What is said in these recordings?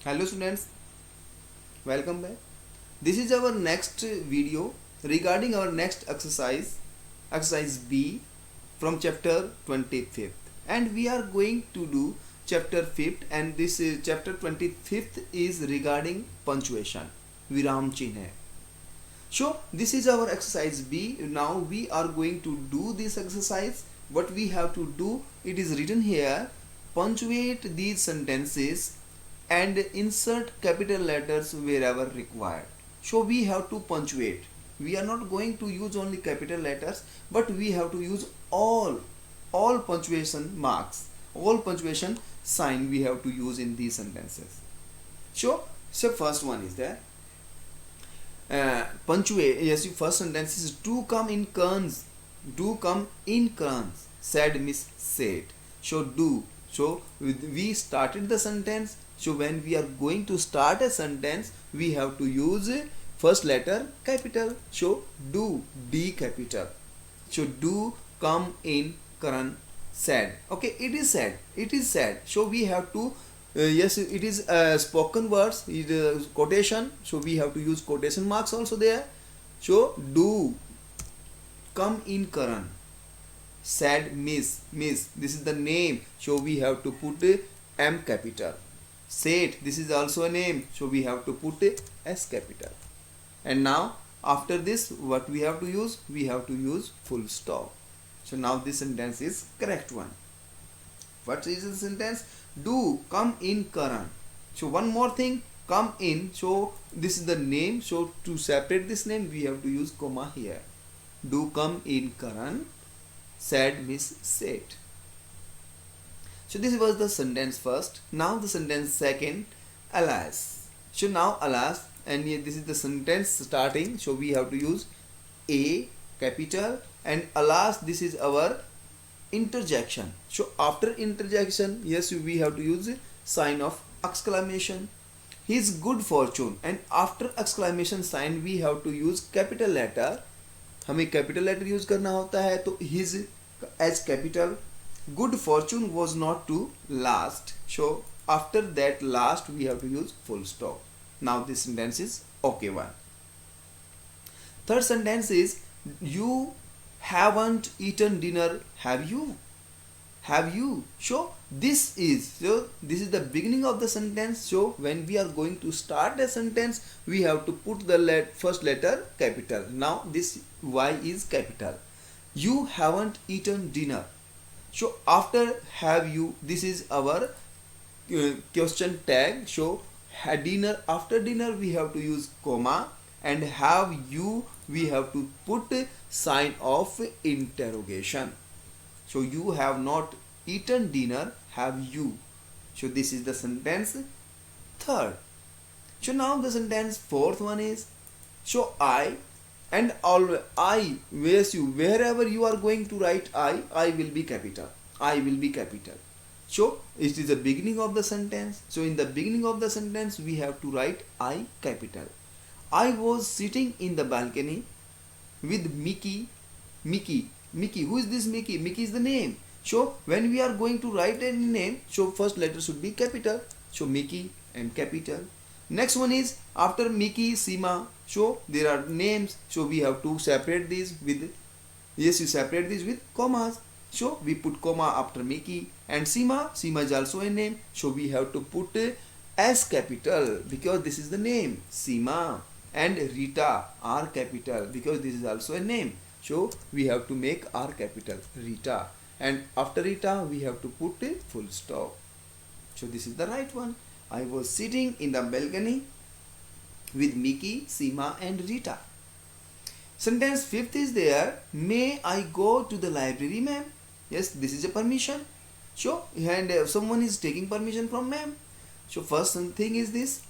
Hello students, welcome back. This is our next video regarding our next exercise B from chapter 25th, and we are going to do chapter 5th, and this is chapter 25th is regarding punctuation, viram chinha. So this is our exercise B. Now we are going to do this exercise. What we have to do, it is written here, punctuate these sentences and insert capital letters wherever required. So we have to punctuate. We are not going to use only capital letters, but we have to use all punctuation marks, all punctuation sign we have to use in these sentences. So first one is there, punctuate. Yes, your first sentence is do come in kerns, do come in kerns, said Miss said. So do, so we started the sentence. So when we are going to start a sentence, we have to use first letter capital. So do, D capital. So do come in Karan said. Okay, it is said, it is said. So we have to, yes, it is spoken words, it is quotation. So we have to use quotation marks also there. So do come in Karan said Miss. This is the name, so we have to put M capital. Said, this is also a name, so we have to put S capital. And now after this, what we have to use, we have to use full stop. So now this sentence is correct one. What is the sentence? Do come in Karan. So one more thing, come in. So this is the name, so to separate this name, we have to use comma here. Do come in Karan, said Miss said. So this was the sentence first. Now the sentence second, alas. So now alas, and this is the sentence starting. So we have to use A capital, and alas, this is our interjection. So after interjection, yes, we have to use sign of exclamation. His good fortune, and after exclamation sign we have to use capital letter. हमें capital letter use करना होता है, तो his as capital. Good fortune was not to last. So after that last we have to use full stop. Now this sentence is okay one. Third sentence is you haven't eaten dinner, have you? Have you? So this is the beginning of the sentence. So when we are going to start a sentence, we have to put the first letter capital. Now this Y is capital. You haven't eaten dinner. So after have you, this is our question tag. So dinner, after dinner we have to use comma, and have you we have to put sign of interrogation. So you have not eaten dinner, have you? So this is the sentence third. So now the sentence fourth one is, so I, and always I, wherever you are going to write I will be capital. I will be capital. So it is the beginning of the sentence. So in the beginning of the sentence we have to write I capital. I was sitting in the balcony with Mickey. Mickey. Who is this Mickey? Mickey is the name. So when we are going to write any name, so first letter should be capital. So Mickey and capital. Next one is after Mickey, Seema. So there are names. So we have to separate these with, yes, you separate these with commas. So we put comma after Mickey, and Seema is also a name. So we have to put S capital because this is the name, Seema. And Rita, R capital, because this is also a name. So we have to make R capital, Rita. And after Rita we have to put a full stop. So this is the right one. I was sitting in the balcony with Mickey, Seema and Rita. Sentence fifth is there, may I go to the library, ma'am? Yes, this is a permission. So and someone is taking permission from ma'am. So first thing is this,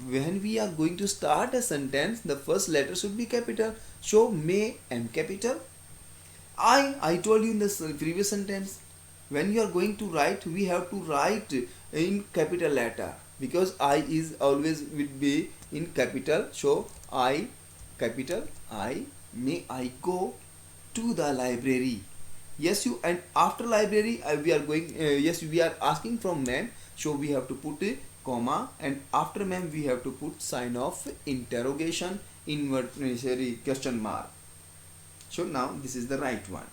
when we are going to start a sentence, the first letter should be capital. So may, M capital. I told you in the previous sentence, when you are going to write, we have to write in capital letter because I is always will be in capital. So I capital I, may I go to the library. Yes, you, and after library we are going, yes, we are asking from ma'am, so we have to put comma, and after ma'am we have to put sign of interrogation, sorry, question mark. So now this is the right one.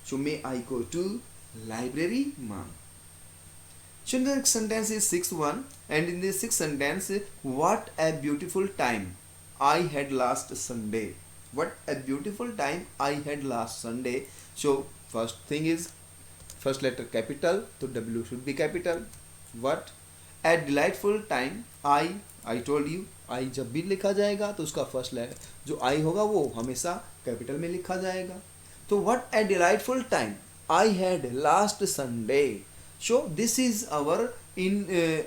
So may I go to library, ma'am? So the next sentence is sixth one, and in the sixth sentence, what a beautiful time I had last Sunday. What a beautiful time I had last Sunday. So first thing is first letter capital, so W should be capital. What a delightful time I told you I जब भी लिखा जाएगा तो उसका first letter जो I होगा वो हमेशा कैपिटल में लिखा जाएगा. तो what a delightful time I had last Sunday. So this is our in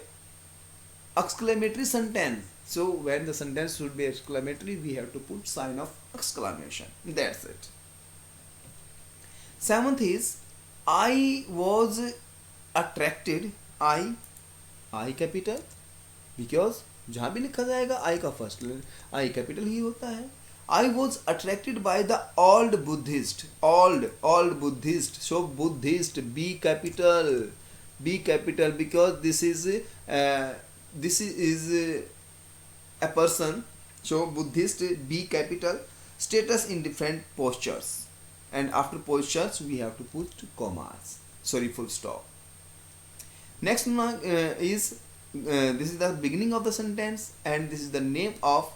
exclamatory sentence. So when the sentence should be exclamatory, we have to put sign of exclamation. That's it. Seventh is I was attracted. I capital, because जहाँ भी लिखा जाएगा I का first I capital ही होता है. I was attracted by the old Buddhist. Old Buddhist. So Buddhist, B capital, because this is a person. So Buddhist, B capital. Status in different postures, and after postures we have to put commas. Sorry, full stop. Next one is this is the beginning of the sentence, and this is the name of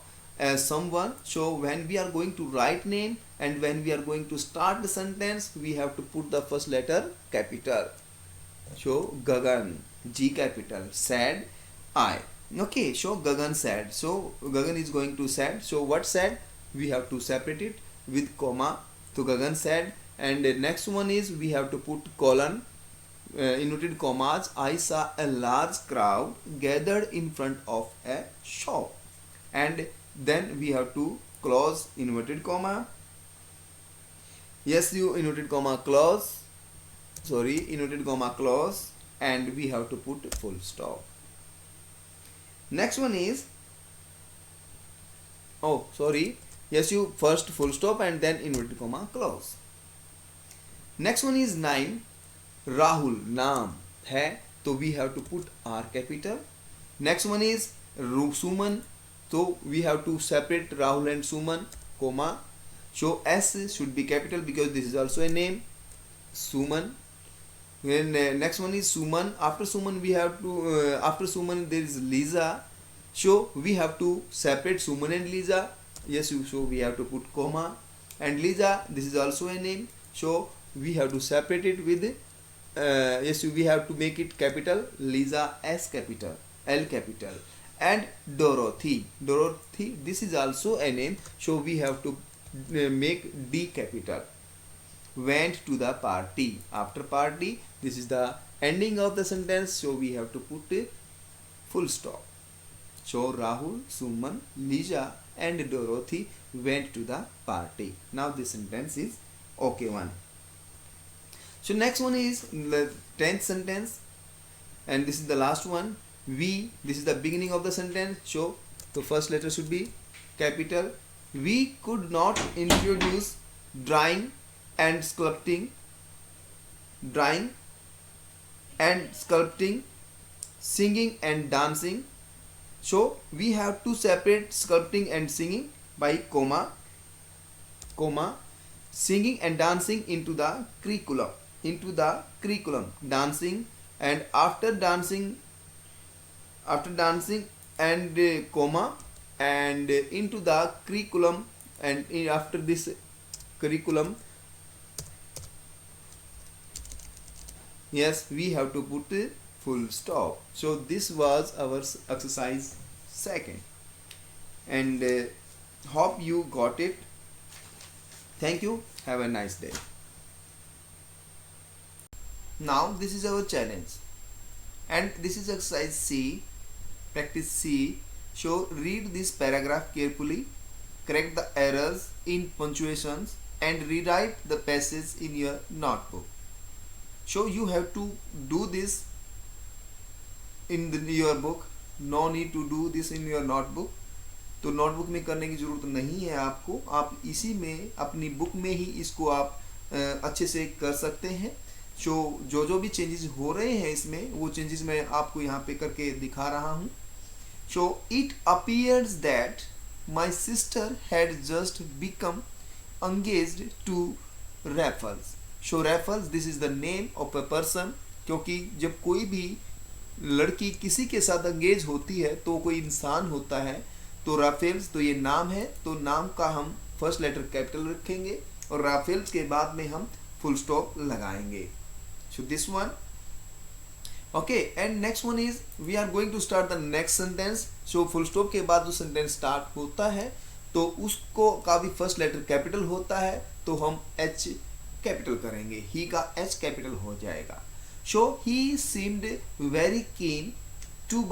someone. So when we are going to write name and when we are going to start the sentence, we have to put the first letter capital. So Gagan, G capital, said I. Okay, so Gagan said. So Gagan is going to said. So what said? We have to separate it with comma. So Gagan said, and the next one is we have to put colon, inverted commas. I saw a large crowd gathered in front of a shop, and then we have to close inverted comma. Yes, you inverted comma close. Sorry, inverted comma close, and we have to put full stop. Next one is, oh sorry, yes, you first full stop and then inverted comma close. Next one is 9. Rahul, नाम है, तो we have to put R capital. Next one is Suman, so we have to separate Rahul and Suman, comma. So S should be capital because this is also a name, Suman. Then next one is Suman. After Suman we have to after Suman there is Lisa. So we have to separate Suman and Lisa. Yes, so we have to put comma. And Lisa, this is also a name. So we have to separate it with yes, we have to make it capital. Lisa, S capital, L capital. And Dorothy, this is also a name. So we have to make D capital. Went to the party. After party, this is the ending of the sentence, so we have to put a full stop. So Rahul, Suman, Lisa and Dorothy went to the party. Now this sentence is okay one. So next one is the 10th sentence, and this is the last one. We, this is the beginning of the sentence, so the first letter should be capital. We could not introduce drawing and sculpting, singing and dancing. So we have to separate sculpting and singing by comma, singing and dancing into the curriculum, dancing, and after dancing and comma, and into the curriculum, and after this curriculum, yes, we have to put a full stop. So this was our exercise 2nd, and hope you got it. Thank you. Have a nice day. Now this is our challenge, and this is exercise C, practice C. So read this paragraph carefully, correct the errors in punctuations, and rewrite the passage in your notebook. So you have to do this in your book. No need to do this in your notebook. तो notebook में करने की ज़रूरत नहीं है आपको, आप इसी में अपनी बुक में ही इसको आप अच्छे से कर सकते हैं. जो भी चेंजेस हो रहे हैं इसमें, वो चेंजेस मैं आपको यहाँ पे करके दिखा रहा हूँ. So it appears that my sister had just become engaged to Raffles. So Raffles, this is the name of a person. क्योंकि जब कोई भी लड़की किसी के साथ अंगेज होती है तो कोई इंसान होता है, तो राफेल्स तो ये नाम है, तो नाम का हम फर्स्ट लेटर कैपिटल रखेंगे और राफेल्स के बाद में हम फुल स्टॉप लगाएंगे. So this one. Okay, and next one is we are going to start the next sentence. So full stop के बाद जो sentence start होता है तो उसको का भी फर्स्ट लेटर कैपिटल होता है, तो हम H कैपिटल करेंगे, ही का H कैपिटल हो जाएगा. So he seemed very keen to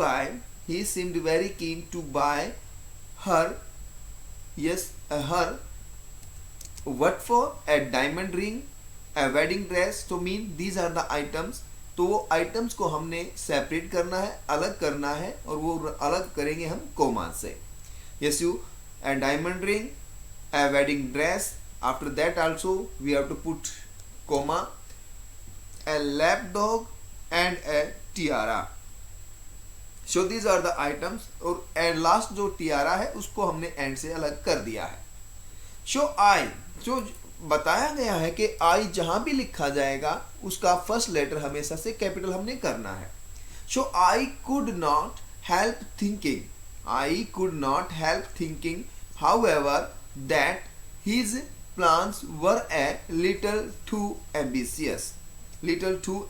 buy her, yes, her, what for? A diamond ring, a wedding dress. तो mean these are the items. तो वो आइटम्स को हमने सेपरेट करना है, अलग करना है, और वो अलग करेंगे हम कोमा से. Yes you, a diamond ring, a wedding dress. After that also we have to put comma, a lap dog and a tiara. So these are the items. और लास्ट जो टियारा है उसको हमने एंड से अलग कर दिया है. सो आई, जो बताया गया है कि आई जहां भी लिखा जाएगा उसका फर्स्ट लेटर हमेशा से कैपिटल हमने करना है. So I could not help thinking however that his plans were a little too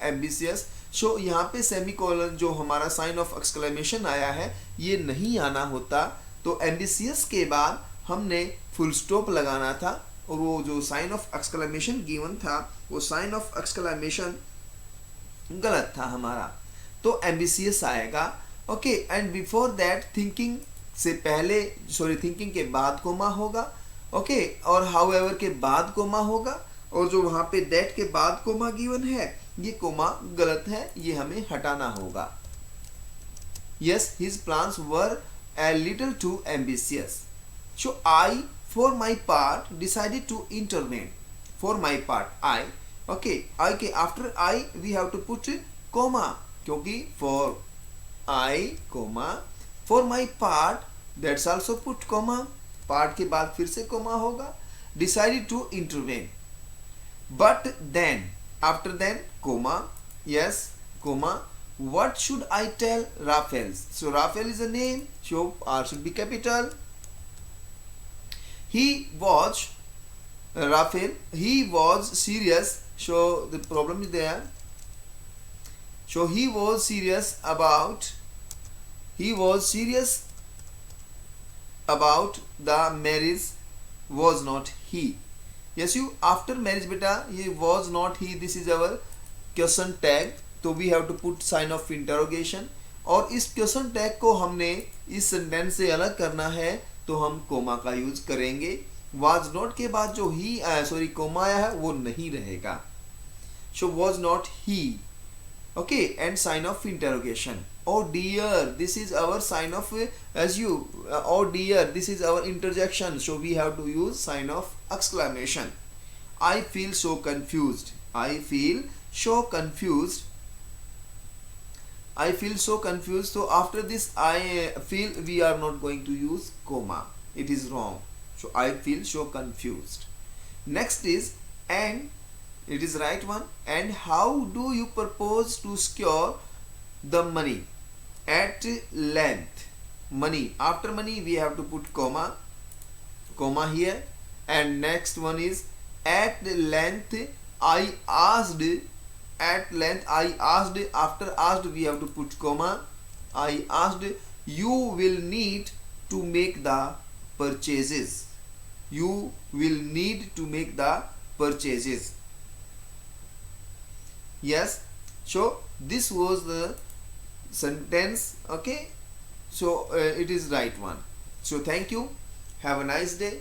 ambitious. So यहाँ पे सेमीकोलन जो हमारा साइन ऑफ एक्सक्लेमेशन आया है ये नहीं आना होता, तो एम्बिशियस के बाद हमने फुल स्टॉप लगाना था, और वो जो साइन ऑफ एक्सक्लेमेशन गिवन था वो साइन ऑफ एक्सक्लेमेशन गलत था हमारा, तो एम्बिशियस आएगा. Okay, and before that thinking से पहले, थिंकिंग के बाद कोमा होगा. ओके, और हाउएवर के बाद कोमा होगा, और जो वहां पे दैट के बाद कोमा गिवन है ये कोमा गलत है, ये हमें हटाना होगा. Yes, his plans were a little too ambitious. So I for my part decided to intervene. For my part, I. Okay, I के after I we have to put comma, क्योंकि for I comma, for my part that's also put comma, part के बाद फिर से comma होगा. Decided to intervene. But then, after then comma, yes, comma, what should I tell Raphael? So Raphael is a name, so R should be capital. Raphael, he was serious, so the problem is there. So he was serious about the marriage, was not he. Yes, you, after marriage beta, he was not he, this is our question tag, तो we have to put sign of interrogation. और इस question tag को हमने इस sentence से अलग करना है, तो हम कोमा का यूज करेंगे. वाज नॉट के बाद जो ही कोमा आया है वो नहीं रहेगा. So was not he. Okay, and sign of interrogation. Oh dear, this is our sign of as you. Oh dear, this is our interjection, so we have to use sign of exclamation. I feel so confused. I feel so confused. So after this I feel, we are not going to use comma. It is wrong. So I feel so confused. Next is and. It is right one. And how do you propose to secure the money? At length. Money. After money we have to put comma here. And next one is at length I asked. At length I asked. After asked we have to put comma. I asked, you will need to make the purchases. You will need to make the purchases. Yes, so this was the sentence. Okay, so it is right one. So thank you, have a nice day.